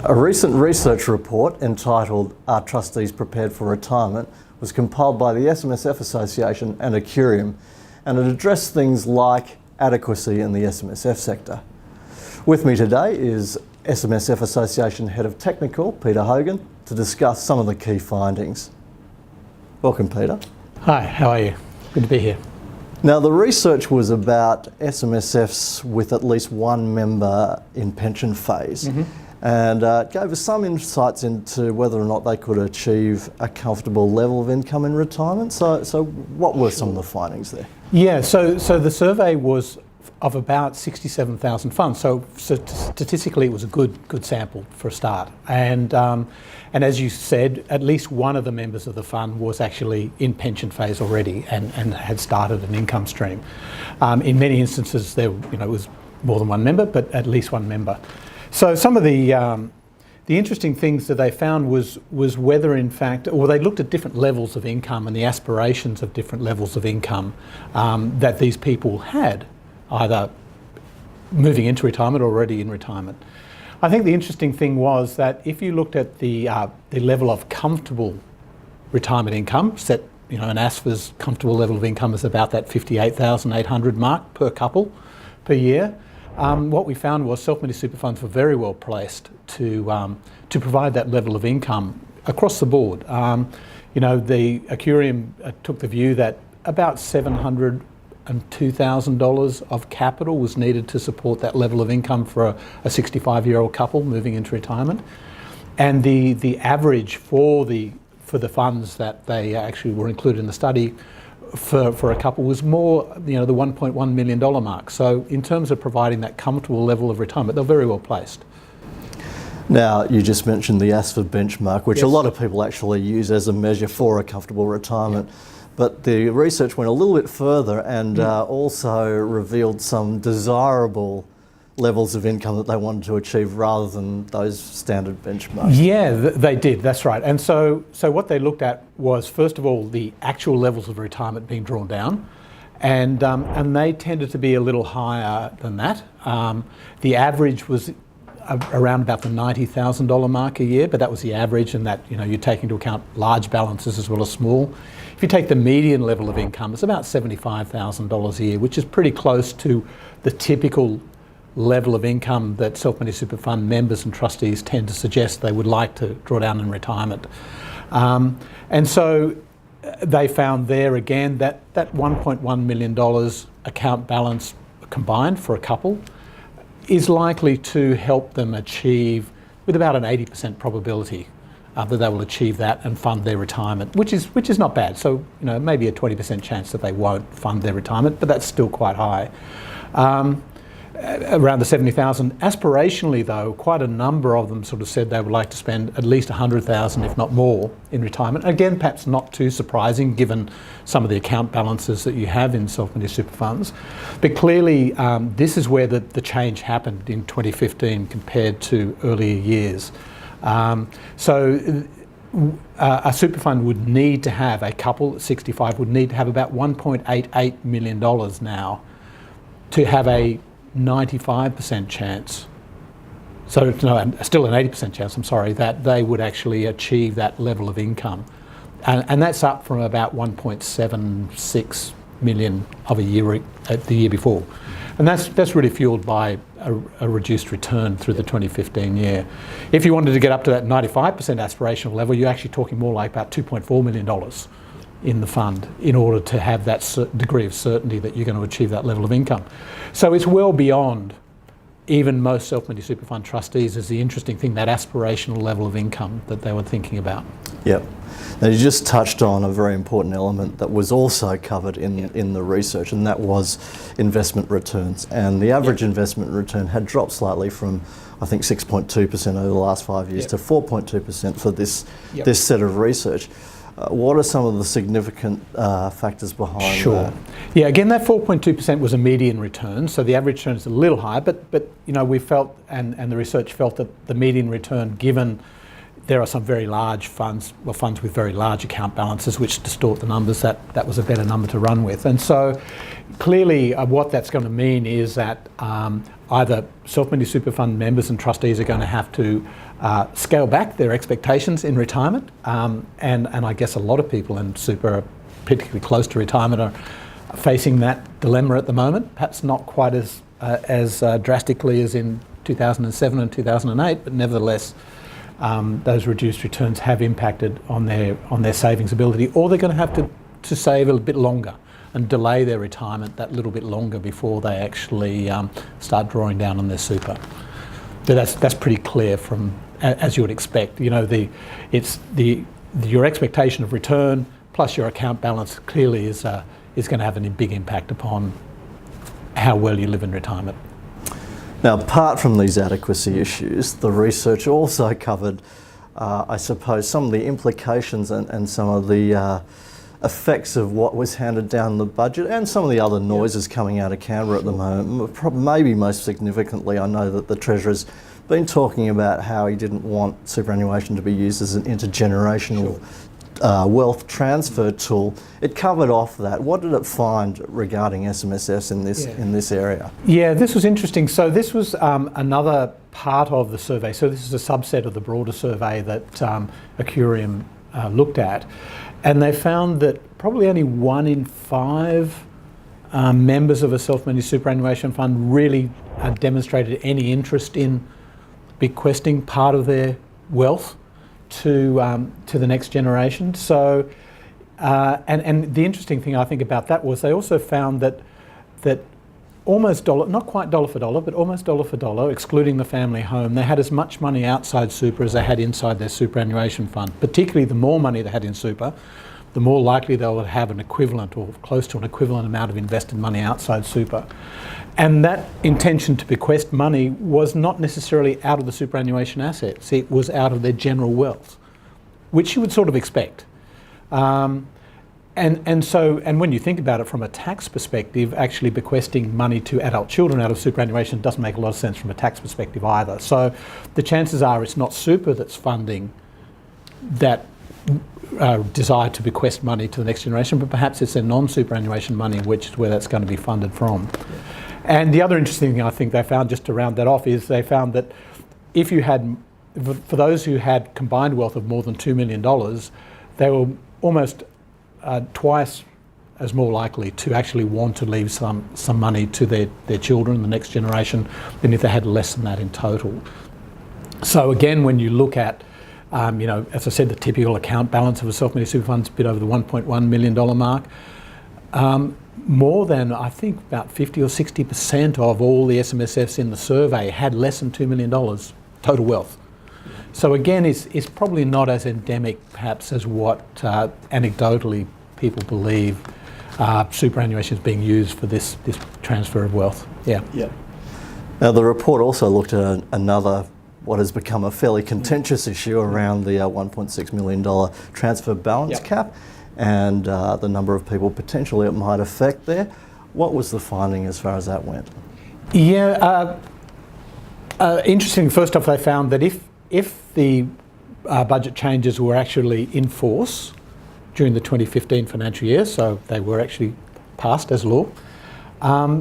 A recent research report entitled "Are Trustees Prepared for Retirement?" was compiled by the SMSF Association and Accurium, and it addressed things like adequacy in the SMSF sector. With me today is SMSF Association Head of Technical, Peter Hogan, to discuss some of the key findings. Welcome, Peter. Hi, how are you? Good to be here. Now, the research was about SMSFs with at least one member in pension phase, and gave us some insights into whether or not they could achieve a comfortable level of income in retirement. So what were some of the findings there? Yeah, so the survey was of about 67,000 funds. So statistically, it was a good sample for a start. And as you said, at least one of the members of the fund was actually in pension phase already and had started an income stream. In many instances, there was more than one member, but at least one member. So some of the interesting things that they found was whether, in fact, or they looked at different levels of income and the aspirations of different levels of income that these people had, either moving into retirement or already in retirement. I think the interesting thing was that if you looked at the level of comfortable retirement income, set, an ASFA's comfortable level of income is about that 58,800 mark per couple per year. What we found was self-managed super funds were very well placed to provide that level of income across the board. The Accurium took the view that about $702,000 of capital was needed to support that level of income for a 65-year-old couple moving into retirement, and the average for the funds that they actually were included in the study for a couple was more, the $1.1 million mark. So in terms of providing that comfortable level of retirement, they're very well placed. Now, you just mentioned the ASFA benchmark, which Yes. a lot of people actually use as a measure for a comfortable retirement. But the research went a little bit further and also revealed some desirable levels of income that they wanted to achieve rather than those standard benchmarks. Yeah, they did, that's right. And so what they looked at was, first of all, the actual levels of retirement being drawn down, and they tended to be a little higher than that. The average was around about the $90,000 mark a year, but that was the average, and that you take into account large balances as well as small. If you take the median level of income, it's about $75,000 a year, which is pretty close to the typical level of income that self-managed super fund members and trustees tend to suggest they would like to draw down in retirement. And so they found there again that $1.1 million account balance combined for a couple is likely to help them achieve, with about an 80% probability, that they will achieve that and fund their retirement, which is not bad. So maybe a 20% chance that they won't fund their retirement, but that's still quite high. Around the 70,000. Aspirationally, though, quite a number of them sort of said they would like to spend at least 100,000, if not more, in retirement. Again, perhaps not too surprising given some of the account balances that you have in self-managed super funds. But clearly, this is where the change happened in 2015 compared to earlier years. So a super fund would need to have, a couple at 65 would need to have about $1.88 million now to have a 95% chance, so no, still an 80% chance, I'm sorry, that they would actually achieve that level of income. And that's up from about 1.76 million of the year before. And that's really fueled by a reduced return through the 2015 year. If you wanted to get up to that 95% aspirational level, you're actually talking more like about $2.4 million in the fund in order to have that degree of certainty that you're going to achieve that level of income. So it's well beyond even most self-managed super fund trustees is the interesting thing, that aspirational level of income that they were thinking about. Yep. Now, you just touched on a very important element that was also covered in the research, and that was investment returns. And the average investment return had dropped slightly from, I think, 6.2% over the last 5 years to 4.2% for this set of research. What are some of the significant factors behind that? Yeah, again, that 4.2% was a median return, so the average return is a little higher, but we felt, and the research felt that the median return, given there are some very large funds, well, funds with very large account balances which distort the numbers. That was a better number to run with. And so clearly what that's going to mean is that either self-managed super fund members and trustees are going to have to scale back their expectations in retirement. And I guess a lot of people in super, particularly close to retirement, are facing that dilemma at the moment. Perhaps not quite as drastically as in 2007 and 2008, but nevertheless, those reduced returns have impacted on their savings ability, or they're going to have to save a bit longer and delay their retirement that little bit longer before they actually start drawing down on their super. But that's pretty clear from, as you would expect. You know, your expectation of return plus your account balance clearly is going to have a big impact upon how well you live in retirement. Now, apart from these adequacy issues, the research also covered, I suppose, some of the implications and some of the effects of what was handed down the budget and some of the other noises coming out of Canberra at the moment. Maybe most significantly, I know that the Treasurer's been talking about how he didn't want superannuation to be used as an intergenerational wealth transfer tool. It covered off that. What did it find regarding SMSFs in this area? Yeah, this was interesting. So this was another part of the survey. So this is a subset of the broader survey that Accurium looked at, and they found that probably only 1 in 5 members of a self-managed superannuation fund really demonstrated any interest in bequesting part of their wealth to the next generation. So, and the interesting thing I think about that was they also found that almost not quite dollar for dollar, but almost dollar for dollar, excluding the family home, they had as much money outside super as they had inside their superannuation fund. Particularly the more money they had in super, the more likely they would have an equivalent or close to an equivalent amount of invested money outside super. And that intention to bequest money was not necessarily out of the superannuation assets, it was out of their general wealth, which you would sort of expect. And when you think about it from a tax perspective, actually bequesting money to adult children out of superannuation doesn't make a lot of sense from a tax perspective either. So the chances are it's not super that's funding that desire to bequest money to the next generation, but perhaps it's their non-superannuation money, which is where that's going to be funded from. And the other interesting thing I think they found, just to round that off, is they found that if you had, for those who had combined wealth of more than $2 million, they were almost twice as more likely to actually want to leave some money to their children, the next generation, than if they had less than that in total. So again, when you look at, as I said, the typical account balance of a self-managed super fund is a bit over the $1.1 million mark. More than, I think, about 50 or 60% of all the SMSFs in the survey had less than $2 million total wealth. So again, it's probably not as endemic, perhaps, as what anecdotally people believe superannuation is being used for this transfer of wealth. Yeah. Now, the report also looked at another, what has become a fairly contentious issue around the $1.6 million transfer balance cap, and the number of people potentially it might affect there. What was the finding as far as that went? Yeah, interesting. First off, they found that if the budget changes were actually in force during the 2015 financial year, so they were actually passed as law,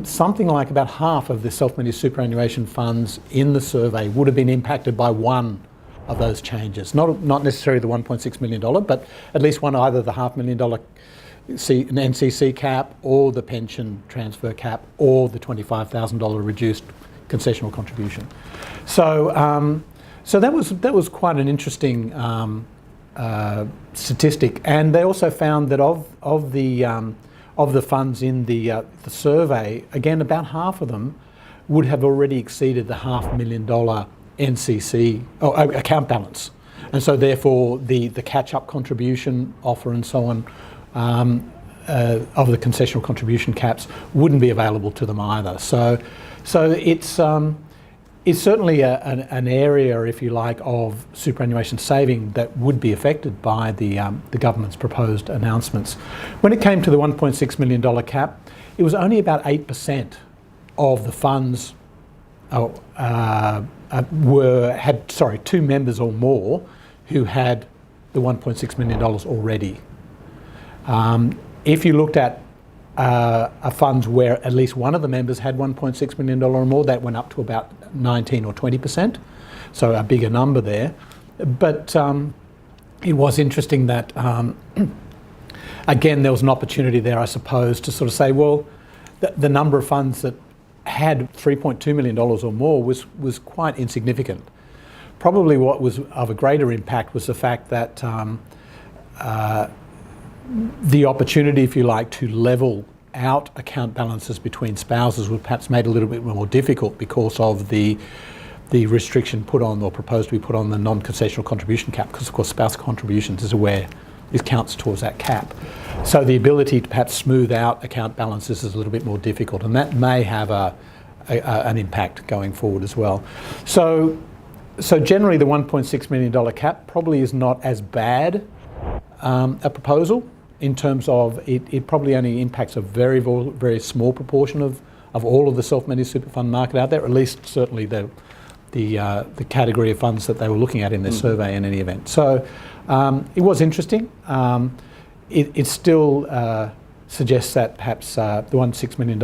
something like about half of the self-managed superannuation funds in the survey would have been impacted by one of those changes. Not necessarily the $1.6 million, but at least one, either the $500,000 an NCC cap, or the pension transfer cap, or the $25,000 reduced concessional contribution. So that was quite an interesting statistic. And they also found that of the funds in the survey, again, about half of them would have already exceeded the $500,000 NCC account balance, and so therefore the catch-up contribution offer and so on of the concessional contribution caps wouldn't be available to them either. So it's certainly an area, if you like, of superannuation saving that would be affected by the government's proposed announcements. When it came to the $1.6 million cap, it was only about 8% of the funds had 2 members or more who had the $1.6 million already. If you looked at funds where at least one of the members had $1.6 million or more, that went up to about 19 or 20%, so a bigger number there. But it was interesting that, again, there was an opportunity there, I suppose, to sort of say, well, the number of funds that had $3.2 million or more was quite insignificant. Probably what was of a greater impact was the fact that the opportunity, if you like, to level out account balances between spouses was perhaps made a little bit more difficult because of the restriction put on, or proposed to be put on, the non-concessional contribution cap, because of course spouse contributions is where it counts towards that cap. So the ability to perhaps smooth out account balances is a little bit more difficult, and that may have an impact going forward as well. So generally the $1.6 million cap probably is not as bad a proposal, in terms of it probably only impacts a very, very small proportion of all of the self-managed super fund market out there, or at least certainly the category of funds that they were looking at in their survey in any event. So it was interesting. It still suggests that perhaps the $1.6 million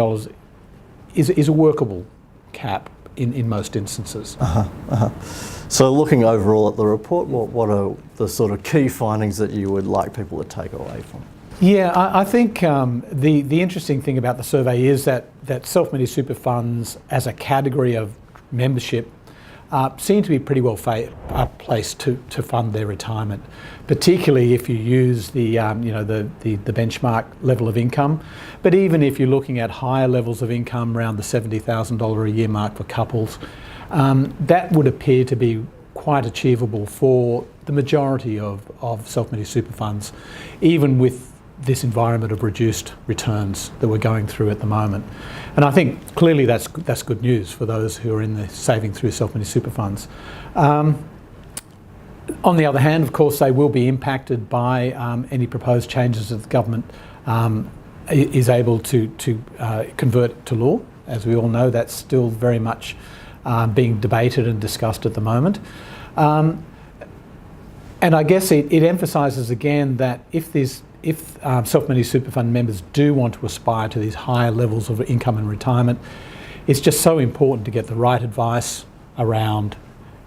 is a workable cap in most instances. So looking overall at the report, what are the sort of key findings that you would like people to take away from? Yeah, I think the interesting thing about the survey is that self-managed super funds as a category of membership seem to be pretty well placed to fund their retirement, particularly if you use the benchmark level of income. But even if you're looking at higher levels of income, around the $70,000 a year mark for couples, that would appear to be quite achievable for the majority of self-managed super funds, even with this environment of reduced returns that we're going through at the moment. And I think clearly that's good news for those who are in the saving through self-managed super funds. On the other hand, of course, they will be impacted by any proposed changes that the government is able to convert to law. As we all know, that's still very much being debated and discussed at the moment. And I guess it emphasises again that if self-managed super fund members do want to aspire to these higher levels of income and retirement, it's just so important to get the right advice around,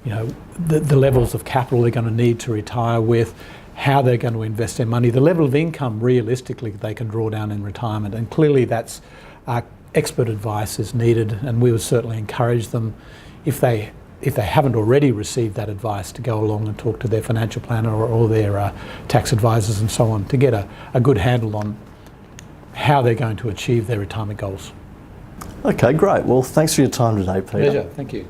the levels of capital they're going to need to retire with, how they're going to invest their money, the level of income realistically they can draw down in retirement. And clearly that's expert advice is needed, and we would certainly encourage them, if they haven't already received that advice, to go along and talk to their financial planner or their tax advisors and so on, to get a good handle on how they're going to achieve their retirement goals. Okay, great. Well, thanks for your time today, Peter. Pleasure. Thank you.